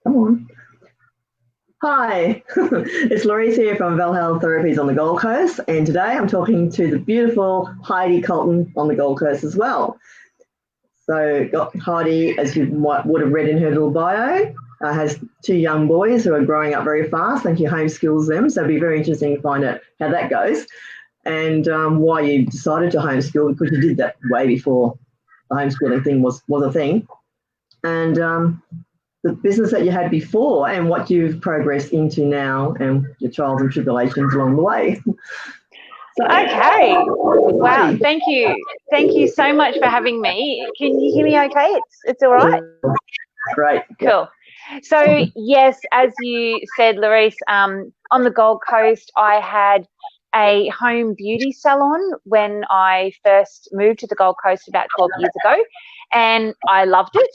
Come on. Hi, it's Louise here from Val Health Therapies on the Gold Coast, and today I'm talking to the beautiful Heidi Colton on the Gold Coast as well. So, got Heidi, as you would have read in her little bio, has two young boys who are growing up very fast, and she homeschools them. So, it'll be very interesting to find out how that goes and why you decided to homeschool, because you did that way before the homeschooling thing was a thing. And the business that you had before and what you've progressed into now and your trials and tribulations along the way. So, okay. Wow. Thank you. Thank you so much for having me. Can you hear me okay? It's all right? Great. Cool. So, yes, as you said, Larice, on the Gold Coast, I had a home beauty salon when I first moved to the Gold Coast about 12 years ago, and I loved it.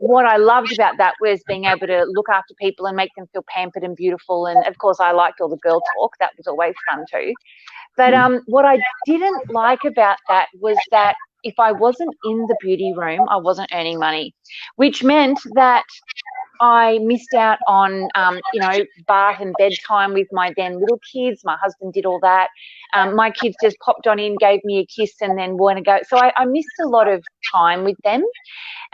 What I loved about that was being able to look after people and make them feel pampered and beautiful. And of course, I liked all the girl talk. That was always fun too. But what I didn't like about that was that if I wasn't in the beauty room, I wasn't earning money, which meant that I missed out on, bath and bedtime with my then little kids. My husband did all that. My kids just popped on in, gave me a kiss, and then went to go. So I missed a lot of time with them.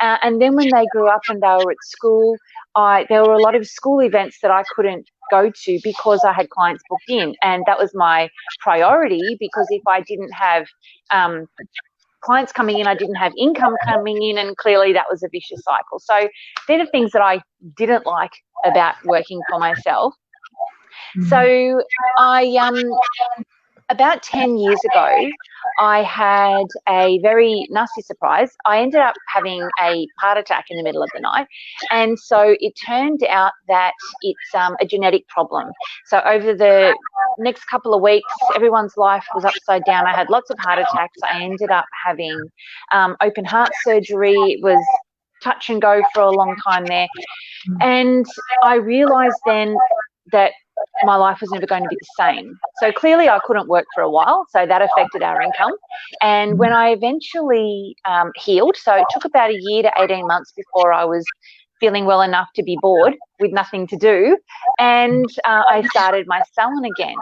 And then when they grew up and they were at school, there were a lot of school events that I couldn't go to because I had clients booked in. And that was my priority, because if I didn't have clients coming in, I didn't have income coming in, and clearly that was a vicious cycle. So they're the things that I didn't like about working for myself. So about 10 years ago, I had a very nasty surprise. I ended up having a heart attack in the middle of the night. And so it turned out that it's a genetic problem. So over the next couple of weeks, everyone's life was upside down. I had lots of heart attacks. I ended up having open heart surgery. It was touch and go for a long time there. And I realised then that my life was never going to be the same. So clearly I couldn't work for a while, so that affected our income. And when I eventually healed, so it took about a year to 18 months before I was feeling well enough to be bored with nothing to do, and I started my salon again.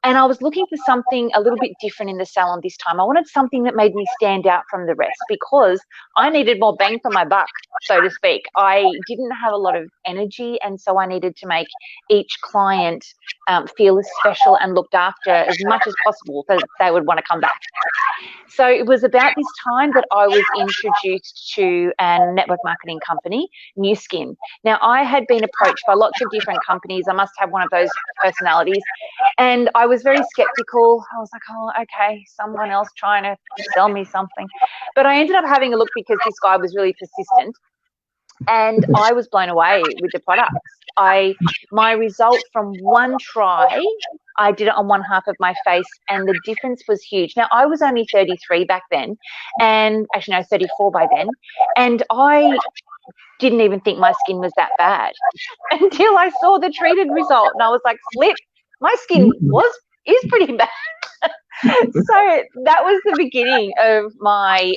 And I was looking for something a little bit different in the salon this time. I wanted something that made me stand out from the rest, because I needed more bang for my buck, so to speak. I didn't have a lot of energy, and so I needed to make each client feel as special and looked after as much as possible, so that they would want to come back. So it was about this time that I was introduced to a network marketing company, New Skin. Now, I had been approached by lots of different companies. I must have one of those personalities. And I was very skeptical. I was like, oh, okay, someone else trying to sell me something. But I ended up having a look because this guy was really persistent. And I was blown away with the products. My result from one try, I did it on one half of my face, and the difference was huge. Now, I was only 33 back then, and actually, no, 34 by then, and I didn't even think my skin was that bad until I saw the treated result, and I was like, flip, my skin is pretty bad. So that was the beginning of my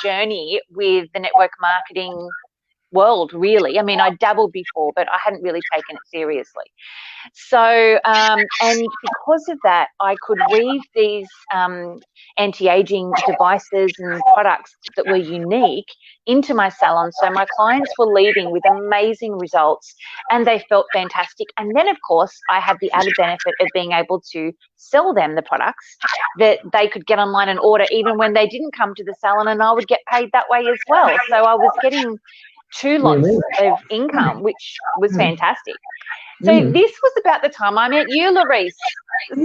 journey with the network marketing world, really. I mean, I dabbled before, but I hadn't really taken it seriously. So, and because of that, I could weave these anti-aging devices and products that were unique into my salon. So my clients were leaving with amazing results, and they felt fantastic. And then, of course, I had the added benefit of being able to sell them the products that they could get online and order even when they didn't come to the salon, and I would get paid that way as well. So I was getting two lots of income, which was fantastic. So this was about the time I met you, Larice.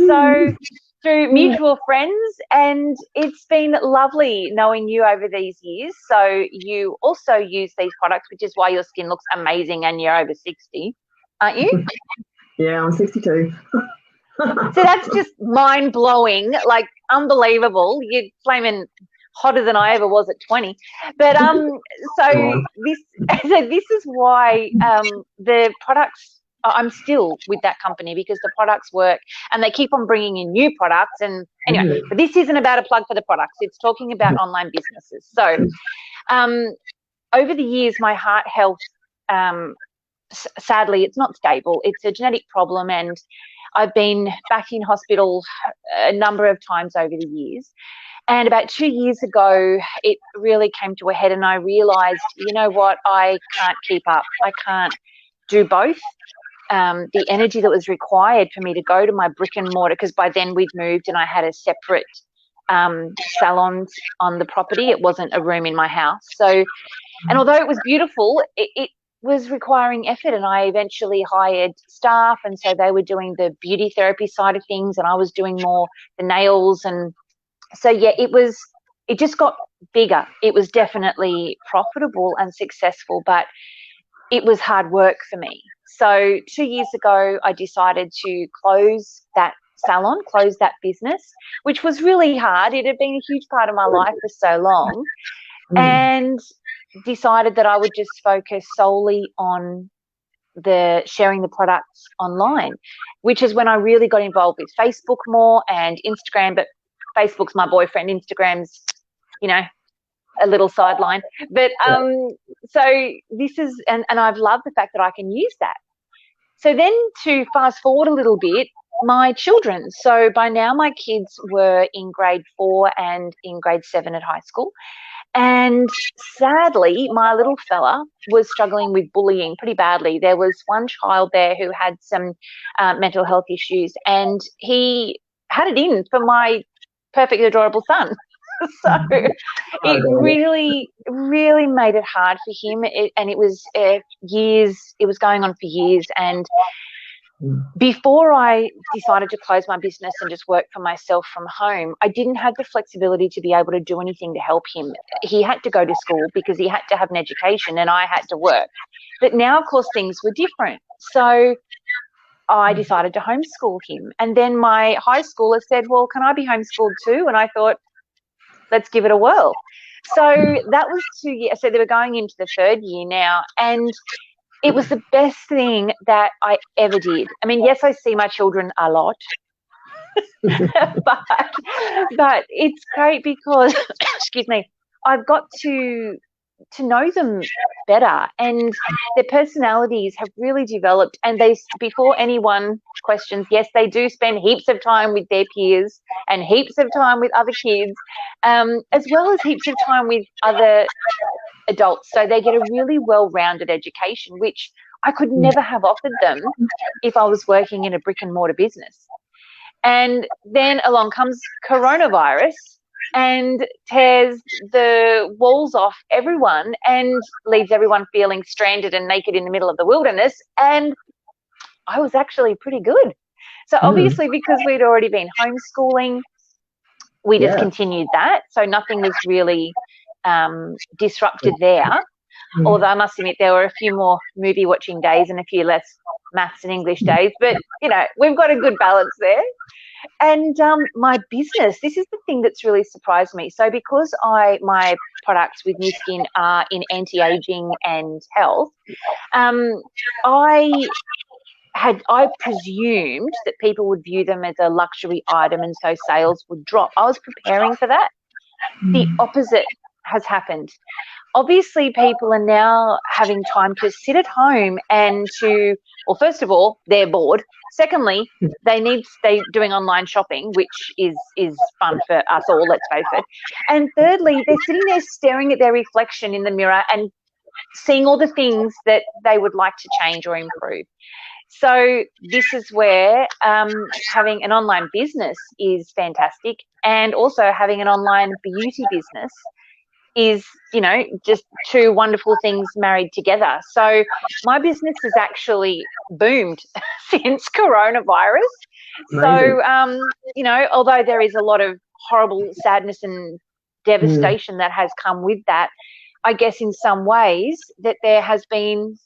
So through mutual friends, and it's been lovely knowing you over these years. So you also use these products, which is why your skin looks amazing, and you're over 60, aren't you? Yeah, I'm 62. So that's just mind-blowing, like unbelievable. You're flaming hotter than I ever was at 20. But so this is why the products, I'm still with that company because the products work and they keep on bringing in new products. And anyway, but this isn't about a plug for the products. It's talking about online businesses. So over the years, my heart health sadly, it's not stable. It's a genetic problem, and I've been back in hospital a number of times over the years. And about 2 years ago, it really came to a head, and I realised, you know what, I can't keep up. I can't do both. The energy that was required for me to go to my brick and mortar, because by then we'd moved and I had a separate salons on the property. It wasn't a room in my house. So, and although it was beautiful, it was requiring effort, and I eventually hired staff, and so they were doing the beauty therapy side of things, and I was doing more the nails. And so, yeah, it just got bigger. It was definitely profitable and successful, but it was hard work for me. So 2 years ago, I decided to close that salon, close that business, which was really hard. It had been a huge part of my life for so long, and decided that I would just focus solely on the sharing the products online, which is when I really got involved with Facebook more and Instagram. But Facebook's my boyfriend, Instagram's, a little sideline. But so this is, and I've loved the fact that I can use that. So then to fast forward a little bit, my children. So by now my kids were in grade 4 and in grade 7 at high school. And sadly, my little fella was struggling with bullying pretty badly. There was one child there who had some mental health issues, and he had it in for my perfect, adorable son. So it really, really made it hard for him. And it was years, it was going on for years. And before I decided to close my business and just work for myself from home, I didn't have the flexibility to be able to do anything to help him. He had to go to school because he had to have an education, and I had to work. But now, of course, things were different. So I decided to homeschool him. And then my high schooler said, well, can I be homeschooled too? And I thought, let's give it a whirl. So that was 2 years. So they were going into the 3rd year now. And it was the best thing that I ever did. I mean, yes, I see my children a lot, but it's great because, excuse me, I've got to know them better, and their personalities have really developed. And they, before anyone questions, yes, they do spend heaps of time with their peers and heaps of time with other kids, as well as heaps of time with other adults. So they get a really well-rounded education, which I could never have offered them if I was working in a brick and mortar business. And then along comes coronavirus and tears the walls off everyone and leaves everyone feeling stranded and naked in the middle of the wilderness. And I was actually pretty good. So obviously, because we'd already been homeschooling, we just continued that. So nothing was really disrupted there. Although I must admit there were a few more movie watching days and a few less maths and English days, but we've got a good balance there. And my business, this is the thing that's really surprised me. So because my products with New Skin are in anti-aging and health, I presumed that people would view them as a luxury item, and so sales would drop. I was preparing for that. The opposite has happened. Obviously, people are now having time to sit at home and well, first of all, they're bored. Secondly, they're doing online shopping, which is fun for us all, let's face it. And thirdly, they're sitting there staring at their reflection in the mirror and seeing all the things that they would like to change or improve. So this is where having an online business is fantastic, and also having an online beauty business is, just two wonderful things married together. So my business has actually boomed since coronavirus. Amazing. So, although there is a lot of horrible sadness and devastation that has come with that, I guess in some ways that there has been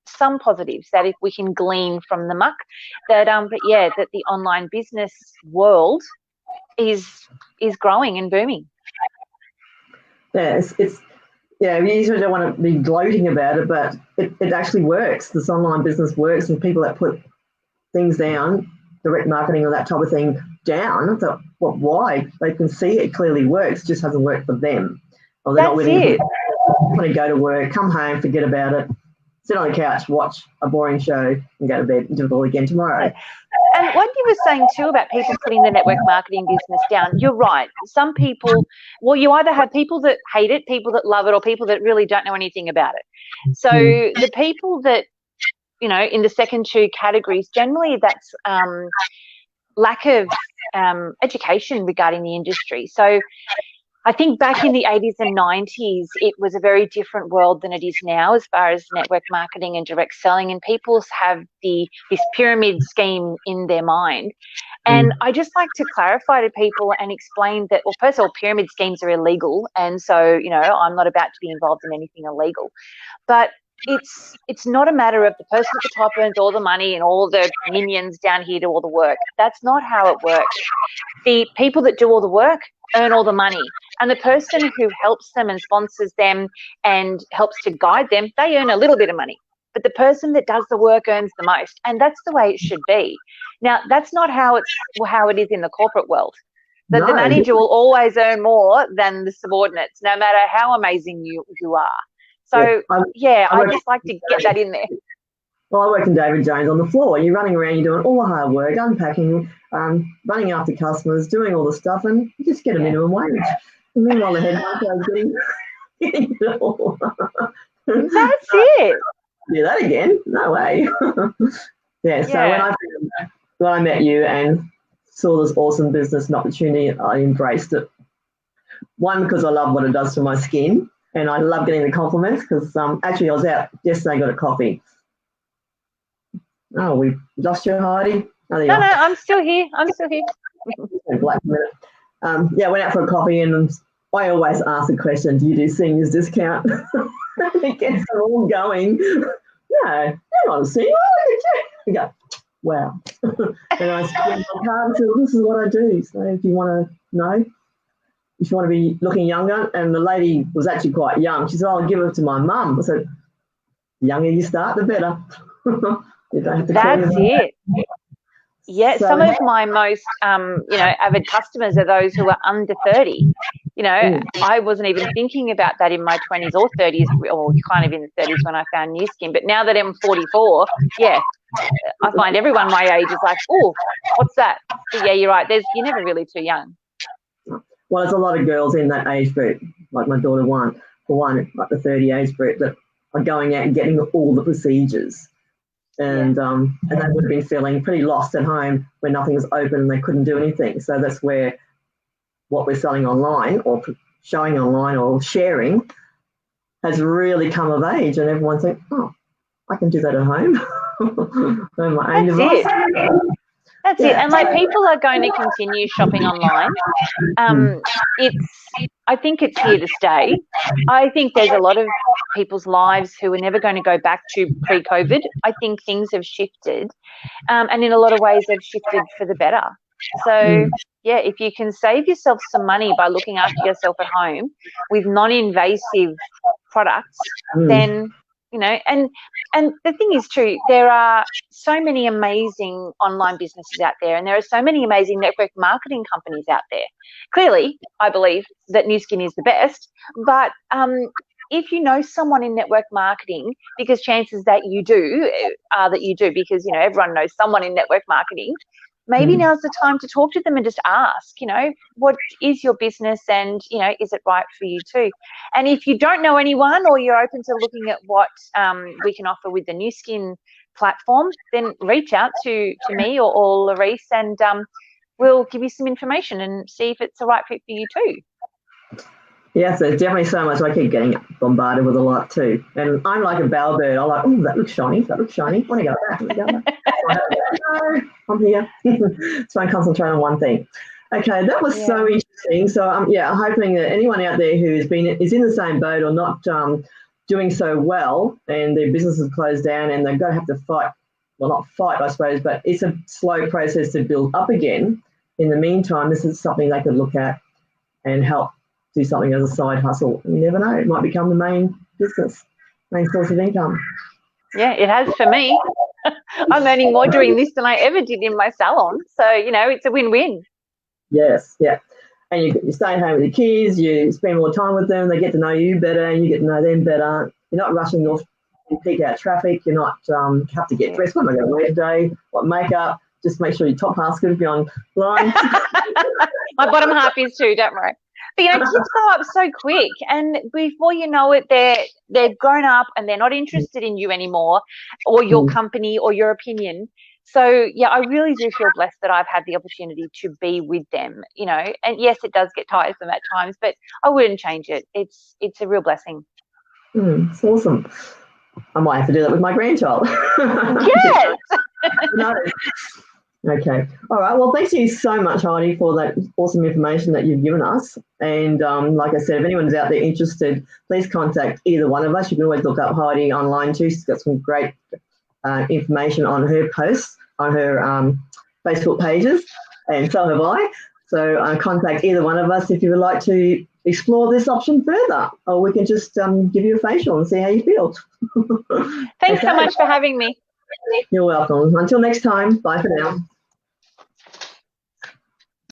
some positives that if we can glean from the muck, that that the online business world is growing and booming. Yeah, we usually don't want to be gloating about it, but it actually works. This online business works, and people that put things down, direct marketing or that type of thing down, I thought, why? They can see it clearly works, just hasn't worked for them. Or they're not willing to go to work, come home, forget about it, sit on the couch, watch a boring show, and go to bed and do it all again tomorrow. And what you were saying too about people putting the network marketing business down, you're right. Some people, well, you either have people that hate it, people that love it, or people that really don't know anything about it. So the people that, you know, in the second two categories, generally that's lack of education regarding the industry. So I think back in the 80s and 90s, it was a very different world than it is now as far as network marketing and direct selling, and people have this pyramid scheme in their mind. And I just like to clarify to people and explain that, well, first of all, pyramid schemes are illegal. And so, you know, I'm not about to be involved in anything illegal. But it's not a matter of the person at the top earns all the money and all the minions down here do all the work. That's not how it works. The people that do all the work earn all the money, and the person who helps them and sponsors them and helps to guide them, they earn a little bit of money. But the person that does the work earns the most, and that's the way it should be. Now, that's not how it is in the corporate world. That the manager will always earn more than the subordinates, no matter how amazing you are. So, I just like to get that in there. Well, I work in David Jones on the floor. You're running around, you're doing all the hard work, unpacking, running after customers, doing all the stuff, and you just get a minimum wage. And meanwhile, the head honcho is getting it all. That's it. Do that again? No way. So when I met you and saw this awesome business and opportunity, I embraced it. One, because I love what it does for my skin, and I love getting the compliments because actually I was out yesterday, got a coffee. Oh, we lost you, Heidi? No, I'm still here. Black minute. Went out for a coffee, and I always ask the question, do you do seniors discount? It gets them all going. No, you're not a senior. You go, wow. And I spend my card and say, this is what I do. So if you want to know, if you want to be looking younger, and the lady was actually quite young, she said, I'll give it to my mum. I said, the younger you start, the better. You don't have to. That's it. Yeah, so, some of my most, avid customers are those who are under 30. You know, I wasn't even thinking about that in my 20s or 30s, or kind of in the 30s when I found New Skin. But now that I'm 44, I find everyone my age is like, oh, what's that? So, yeah, you're right. You're never really too young. Well, there's a lot of girls in that age group, like my daughter like the 30 age group, that are going out and getting all the procedures. And they would have been feeling pretty lost at home when nothing was open and they couldn't do anything. So that's where what we're selling online or showing online or sharing has really come of age, and everyone's like, oh, I can do that at home. On my own device. That's it. And like, people are going to continue shopping online. I think it's here to stay. I think there's a lot of people's lives who are never going to go back to pre-COVID. I think things have shifted, and in a lot of ways they've shifted for the better. So, if you can save yourself some money by looking after yourself at home with non-invasive products, then, you know, and the thing is too, there are so many amazing online businesses out there, and there are so many amazing network marketing companies out there. Clearly, I believe that New Skin is the best, but if you know someone in network marketing, because chances that you do, because, you know, everyone knows someone in network marketing, maybe now's the time to talk to them and just ask, you know, what is your business, and, you know, is it right for you too? And if you don't know anyone, or you're open to looking at what we can offer with the New Skin platform, then reach out to me or Larice, and we'll give you some information and see if it's the right fit for you too. Yes, there's definitely so much. I keep getting bombarded with a lot too. And I'm like a bellbird. I'm like, oh, that looks shiny. I want to go back. No, I'm here. So I concentrate on one thing. Okay, that was so interesting. So, I'm hoping that anyone out there who is in the same boat or not doing so well, and their business is closed down and they're going to have to fight, well, not fight, I suppose, but it's a slow process to build up again. In the meantime, this is something they could look at and help do something as a side hustle. You never know, it might become the main business, main source of income. Yeah, it has for me. I'm earning more doing this than I ever did in my salon. So, you know, it's a win-win. Yes, yeah. And you stay at home with your kids, you spend more time with them, they get to know you better, and you get to know them better. You're not rushing off peak out traffic. You're not have to get dressed. What am I going to wear today? What makeup? Just make sure your top half's going to be online. My bottom half is too, don't worry. But kids grow up so quick, and before you know it, they're grown up and they're not interested in you anymore, or your company or your opinion. So yeah, I really do feel blessed that I've had the opportunity to be with them. And yes, it does get tiresome at times, but I wouldn't change it. It's a real blessing. It's awesome. I might have to do that with my grandchild. Yes. No. Okay. All right. Well, thank you so much, Heidi, for that awesome information that you've given us. And like I said, if anyone's out there interested, please contact either one of us. You can always look up Heidi online too. She's got some great information on her posts, on her Facebook pages, and so have I. So contact either one of us if you would like to explore this option further, or we can just give you a facial and see how you feel. Thanks so much for having me. You're welcome. Until next time, bye for now.